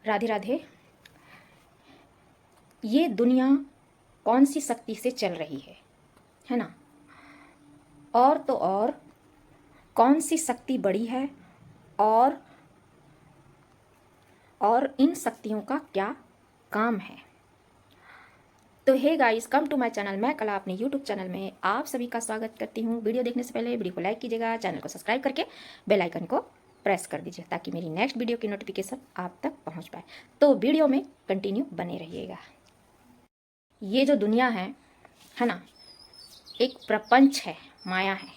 राधे राधे। ये दुनिया कौन सी शक्ति से चल रही है ना? और तो और कौन सी शक्ति बड़ी है और इन शक्तियों का क्या काम है। तो hey guys, come to my channel. मैं कला अपने यूट्यूब चैनल में आप सभी का स्वागत करती हूँ। वीडियो देखने से पहले वीडियो को लाइक कीजिएगा, चैनल को सब्सक्राइब करके बेल आइकन को प्रेस कर दीजिए ताकि मेरी नेक्स्ट वीडियो की नोटिफिकेशन आप तक पहुँच पाए। तो वीडियो में कंटिन्यू बने रहिएगा। ये जो दुनिया है ना, एक प्रपंच है, माया है।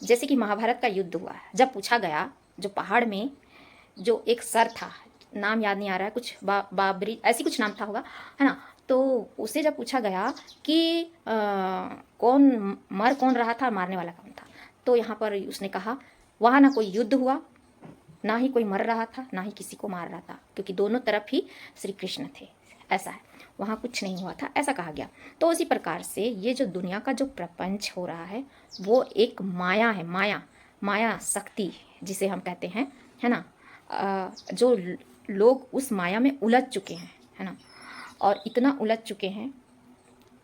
जैसे कि महाभारत का युद्ध हुआ, जब पूछा गया, जो पहाड़ में जो एक सर था, नाम याद नहीं आ रहा है, कुछ बाबरी ऐसी कुछ नाम था होगा, है ना। तो उसे जब पूछा गया कि कौन मर कौन रहा था, मारने वाला कौन था, तो यहाँ पर उसने कहा वहाँ ना कोई युद्ध हुआ, ना ही कोई मर रहा था, ना ही किसी को मार रहा था, क्योंकि दोनों तरफ ही श्री कृष्ण थे। ऐसा है, वहाँ कुछ नहीं हुआ था, ऐसा कहा गया। तो उसी प्रकार से ये जो दुनिया का जो प्रपंच हो रहा है वो एक माया है, माया शक्ति जिसे हम कहते हैं, है ना। जो लोग उस माया में उलझ चुके हैं, है ना, और इतना उलझ चुके हैं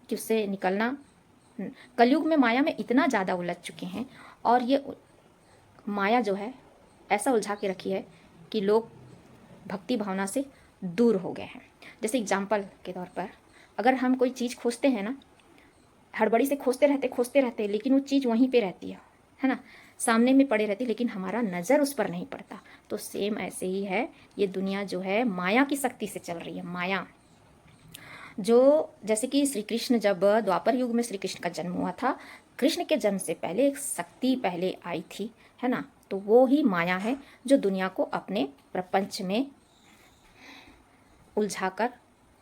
कि उससे निकलना, कलयुग में माया में इतना ज़्यादा उलझ चुके हैं, और ये माया जो है ऐसा उलझा के रखी है कि लोग भक्ति भावना से दूर हो गए हैं। जैसे एग्जाम्पल के तौर पर, अगर हम कोई चीज़ खोजते हैं ना, हड़बड़ी से खोजते रहते, लेकिन वो चीज़ वहीं पे रहती है ना, सामने में पड़े रहती, लेकिन हमारा नज़र उस पर नहीं पड़ता। तो सेम ऐसे ही है, ये दुनिया जो है माया की शक्ति से चल रही है। माया जो, जैसे कि श्री कृष्ण, जब द्वापर युग में श्री कृष्ण का जन्म हुआ था, कृष्ण के जन्म से पहले एक शक्ति पहले आई थी, है ना। तो वो ही माया है जो दुनिया को अपने प्रपंच में उलझा कर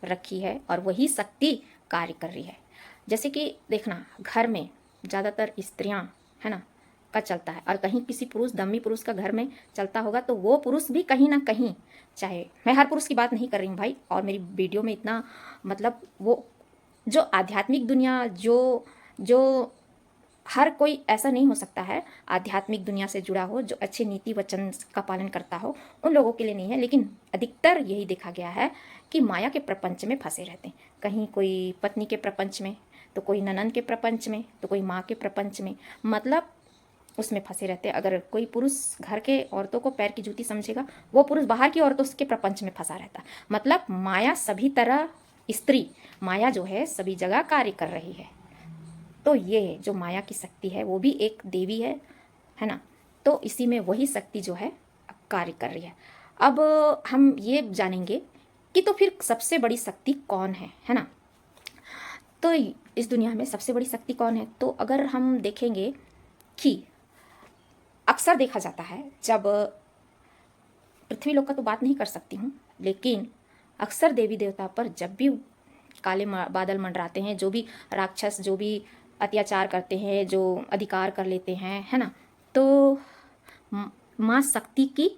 रखी है, और वही शक्ति कार्य कर रही है। जैसे कि देखना, घर में ज़्यादातर स्त्रियां, है ना, का चलता है, और कहीं किसी पुरुष, दम्मी पुरुष का घर में चलता होगा, तो वो पुरुष भी कहीं ना कहीं, चाहे मैं हर पुरुष की बात नहीं कर रही हूँ भाई, और मेरी वीडियो में इतना मतलब वो जो आध्यात्मिक दुनिया, जो जो हर कोई ऐसा नहीं हो सकता है आध्यात्मिक दुनिया से जुड़ा हो, जो अच्छे नीति वचन का पालन करता हो, उन लोगों के लिए नहीं है। लेकिन अधिकतर यही देखा गया है कि माया के प्रपंच में फंसे रहते हैं। कहीं कोई पत्नी के प्रपंच में, तो कोई ननन के प्रपंच में, तो कोई माँ के प्रपंच में, मतलब उसमें फंसे रहते हैं। अगर कोई पुरुष घर के औरतों को पैर की जूती समझेगा, वो पुरुष बाहर की औरतों के प्रपंच में फंसा रहता है। मतलब माया सभी तरह, स्त्री माया जो है सभी जगह कार्य कर रही है। तो ये जो माया की शक्ति है वो भी एक देवी है ना। तो इसी में वही शक्ति जो है कार्य कर रही है। अब हम ये जानेंगे कि तो फिर सबसे बड़ी शक्ति कौन है ना। तो इस दुनिया में सबसे बड़ी शक्ति कौन है, तो अगर हम देखेंगे कि अक्सर देखा जाता है, जब पृथ्वी लोक का तो बात नहीं कर सकती हूँ, लेकिन अक्सर देवी देवता पर जब भी काले बादल मंडराते हैं, जो भी राक्षस, जो भी अत्याचार करते हैं, जो अधिकार कर लेते हैं, है ना, तो माँ शक्ति की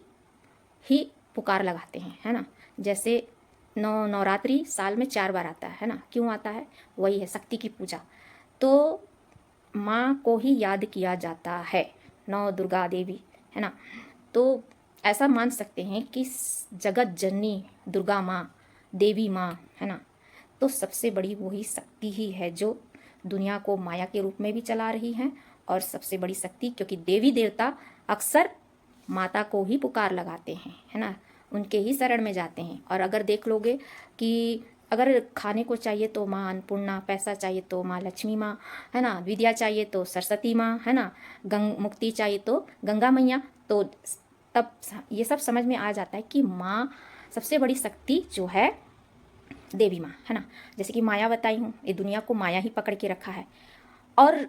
ही पुकार लगाते हैं, है ना। जैसे नवरात्रि साल में 4 बार आता है ना, क्यों आता है, वही है शक्ति की पूजा। तो माँ को ही याद किया जाता है, नौ दुर्गा देवी, है ना। तो ऐसा मान सकते हैं कि जगत जननी दुर्गा माँ, देवी माँ, है ना, तो सबसे बड़ी वही शक्ति ही है जो दुनिया को माया के रूप में भी चला रही है। और सबसे बड़ी शक्ति, क्योंकि देवी देवता अक्सर माता को ही पुकार लगाते हैं, है ना, उनके ही शरण में जाते हैं। और अगर देख लोगे कि अगर खाने को चाहिए तो माँ अन्नपूर्णा, पैसा चाहिए तो माँ लक्ष्मी माँ, है ना, विद्या चाहिए तो सरस्वती माँ, है ना, मुक्ति चाहिए तो गंगा मैया। तो तब ये सब समझ में आ जाता है कि माँ सबसे बड़ी शक्ति जो है देवी माँ, है ना। जैसे कि माया बताई हूँ, ये दुनिया को माया ही पकड़ के रखा है। और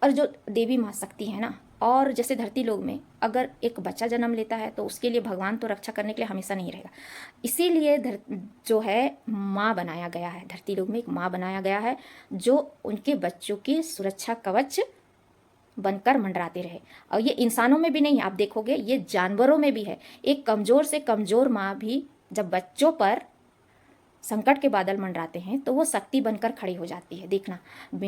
जो देवी माँ शक्ति है ना, और जैसे धरती लोक में अगर एक बच्चा जन्म लेता है तो उसके लिए भगवान तो रक्षा करने के लिए हमेशा नहीं रहेगा, इसीलिए जो है माँ बनाया गया है, धरती लोक में एक माँ बनाया गया है जो उनके बच्चों की सुरक्षा कवच बनकर मंडराते रहे। और ये इंसानों में भी नहीं है, आप देखोगे ये जानवरों में भी है। एक कमज़ोर से कमज़ोर माँ भी जब बच्चों पर संकट के बादल मंडराते हैं तो वो शक्ति बनकर खड़ी हो जाती है। देखना,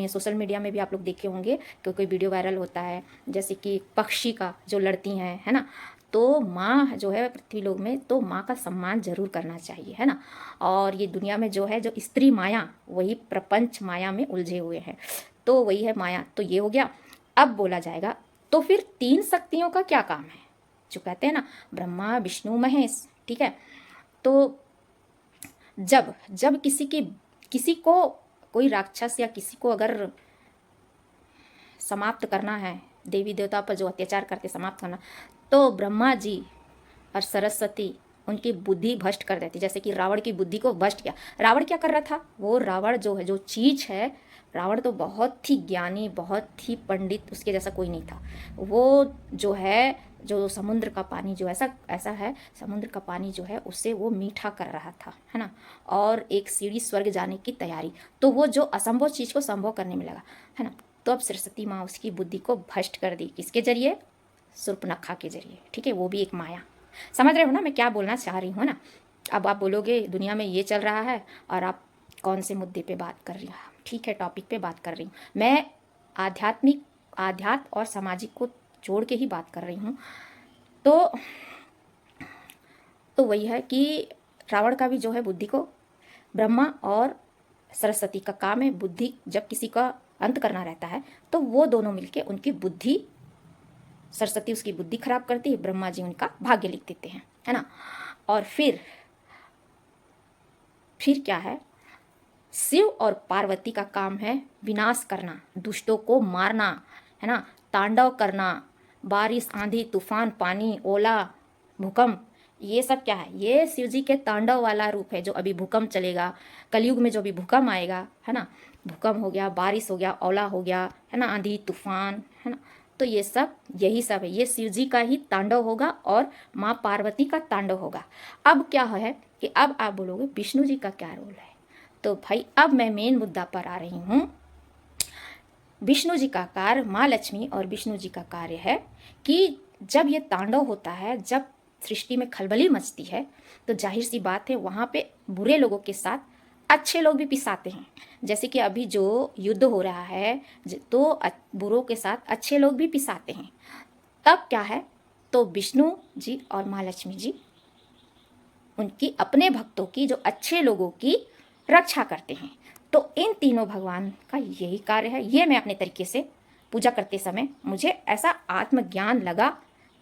सोशल मीडिया में भी आप लोग देखे होंगे कि कोई वीडियो वायरल होता है, जैसे कि पक्षी का जो लड़ती हैं, है ना, तो माँ जो है पृथ्वी लोक में, तो माँ का सम्मान जरूर करना चाहिए, है ना। और ये दुनिया में जो है, जो स्त्री माया, वही प्रपंच माया में उलझे हुए हैं, तो वही है माया। तो ये हो गया। अब बोला जाएगा तो फिर 3 शक्तियों का क्या काम है, जो कहते हैं ना ब्रह्मा विष्णु महेश, ठीक है। तो जब जब किसी को कोई राक्षस या किसी को अगर समाप्त करना है, देवी देवता पर जो अत्याचार करते समाप्त करना, तो ब्रह्मा जी और सरस्वती उनकी बुद्धि भ्रष्ट कर देती। जैसे कि रावण की बुद्धि को भ्रष्ट किया। रावण क्या कर रहा था, वो रावण जो है, जो चीज है, रावण तो बहुत ही ज्ञानी, बहुत ही पंडित, उसके जैसा कोई नहीं था। वो जो है, जो समुद्र का पानी जो ऐसा ऐसा है, समुद्र का पानी जो है उससे वो मीठा कर रहा था, है ना, और एक सीढ़ी स्वर्ग जाने की तैयारी। तो वो जो असंभव चीज को संभव करने में लगा, है ना। तो अब सरस्वती माँ उसकी बुद्धि को भ्रष्ट कर दी, किसके जरिए, शूर्पणखा के जरिए, ठीक है। वो भी एक माया। समझ रहे हो ना मैं क्या बोलना चाह रही हूँ ना। अब आप बोलोगे दुनिया में ये चल रहा है और आप कौन से मुद्दे पे बात कर रही हूँ, ठीक है, टॉपिक पे बात कर रही हूँ मैं। आध्यात्म और सामाजिक को जोड़ के ही बात कर रही हूँ। तो वही है कि रावण का भी जो है बुद्धि को, ब्रह्मा और सरस्वती का काम है बुद्धि, जब किसी का अंत करना रहता है तो वो दोनों मिलके उनकी बुद्धि, सरस्वती उसकी बुद्धि खराब करती है, ब्रह्मा जी उनका भाग्य लिख देते हैं, है ना। और फिर क्या है, शिव और पार्वती का काम है विनाश करना, दुष्टों को मारना, है ना, तांडव करना, बारिश, आंधी, तूफान, पानी, ओला, भूकंप, ये सब क्या है, ये शिव जी के तांडव वाला रूप है। जो अभी भूकंप चलेगा, कलयुग में जो भी भूकंप आएगा, है ना, भूकंप हो गया, बारिश हो गया, ओला हो गया, है ना, आंधी तूफान, है ना, तो ये सब यही सब है, ये शिव जी का ही तांडव होगा और माँ पार्वती का तांडव होगा। अब क्या है कि अब आप बोलोगे विष्णु जी का क्या रोल है, तो भाई अब मैं मेन मुद्दा पर आ रही हूँ। विष्णु जी का कार्य, माँ लक्ष्मी और विष्णु जी का कार्य है कि जब ये तांडव होता है, जब सृष्टि में खलबली मचती है, तो जाहिर सी बात है वहाँ पे बुरे लोगों के साथ अच्छे लोग भी पिसाते हैं। जैसे कि अभी जो युद्ध हो रहा है, तो बुरों के साथ अच्छे लोग भी पिसाते हैं। तब क्या है, तो विष्णु जी और माँ लक्ष्मी जी उनकी अपने भक्तों की, जो अच्छे लोगों की रक्षा करते हैं। तो इन तीनों भगवान का यही कार्य है। ये मैं अपने तरीके से पूजा करते समय मुझे ऐसा आत्मज्ञान लगा,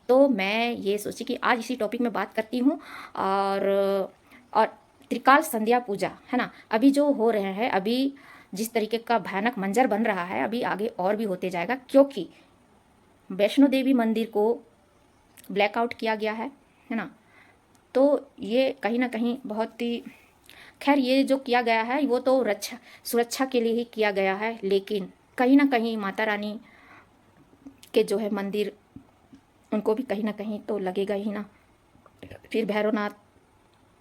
तो मैं ये सोची कि आज इसी टॉपिक में बात करती हूँ। और त्रिकाल संध्या पूजा, है ना, अभी जो हो रहे हैं, अभी जिस तरीके का भयानक मंजर बन रहा है, अभी आगे और भी होते जाएगा, क्योंकि वैष्णो देवी मंदिर को ब्लैकआउट किया गया है ना। तो ये कहीं ना कहीं बहुत ही, खैर ये जो किया गया है वो तो सुरक्षा के लिए ही किया गया है, लेकिन कहीं ना कहीं माता रानी के जो है मंदिर, उनको भी कहीं ना कहीं तो लगेगा ही ना। फिर भैरवनाथ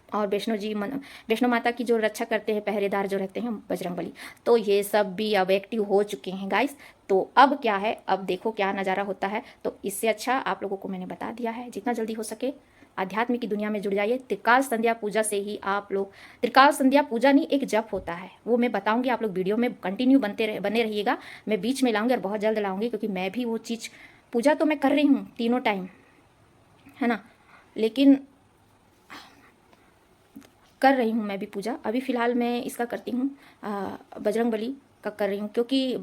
और वैष्णो माता की जो रक्षा करते हैं, पहरेदार जो रहते हैं बजरंगबली, तो ये सब भी अब एक्टिव हो चुके हैं गाइस। तो अब क्या है, अब देखो क्या नज़ारा होता है। तो इससे अच्छा आप लोगों को मैंने बता दिया है, जितना जल्दी हो सके आध्यात्म की दुनिया में जुड़ जाइए। त्रिकाल संध्या पूजा से ही आप लोग, त्रिकाल संध्या पूजा नहीं, एक जप होता है, वो मैं बताऊंगी, आप लोग वीडियो में कंटिन्यू बने रहिएगा। मैं बीच में लाऊंगी और बहुत जल्द लाऊंगी, क्योंकि मैं भी वो चीज़, पूजा तो मैं कर रही हूँ तीनों टाइम, है ना, लेकिन कर रही हूँ मैं भी पूजा। अभी फ़िलहाल मैं इसका करती हूँ, बजरंगबली का कर रही हूँ, क्योंकि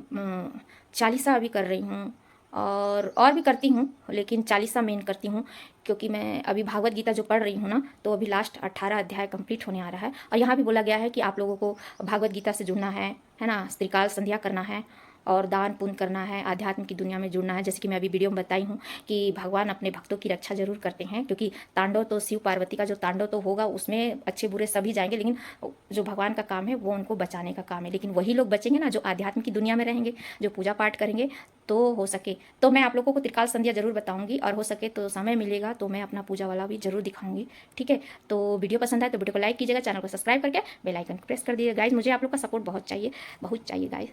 चालीसा अभी कर रही हूँ और भी करती हूँ, लेकिन चालीसा मेन करती हूँ, क्योंकि मैं अभी भागवत गीता जो पढ़ रही हूँ ना, तो अभी लास्ट 18 अध्याय कंप्लीट होने आ रहा है। और यहाँ भी बोला गया है कि आप लोगों को भागवत गीता से जुड़ना है ना, त्रिकाल संध्या करना है और दान पुण्य करना है, आध्यात्म की दुनिया में जुड़ना है। जैसे कि मैं अभी वीडियो में बताई हूँ कि भगवान अपने भक्तों की रक्षा जरूर करते हैं, क्योंकि तांडव तो शिव पार्वती का जो तांडव तो होगा, उसमें अच्छे बुरे सभी जाएंगे, लेकिन जो भगवान का काम है वो उनको बचाने का काम है। लेकिन वही लोग बचेंगे ना जो आध्यात्म की दुनिया में रहेंगे, जो पूजा पाठ करेंगे। तो हो सके तो मैं आप लोगों को त्रिकाल संध्या जरूर बताऊंगी, और हो सके तो समय मिलेगा तो मैं अपना पूजा वाला भी जरूर दिखाऊंगी, ठीक है। तो वीडियो पसंद आए तो वीडियो को लाइक कीजिएगा, चैनल को सब्सक्राइब करके बेल आइकन को प्रेस कर दीजिएगा गाइज। मुझे आप लोग का सपोर्ट बहुत चाहिए गाइज।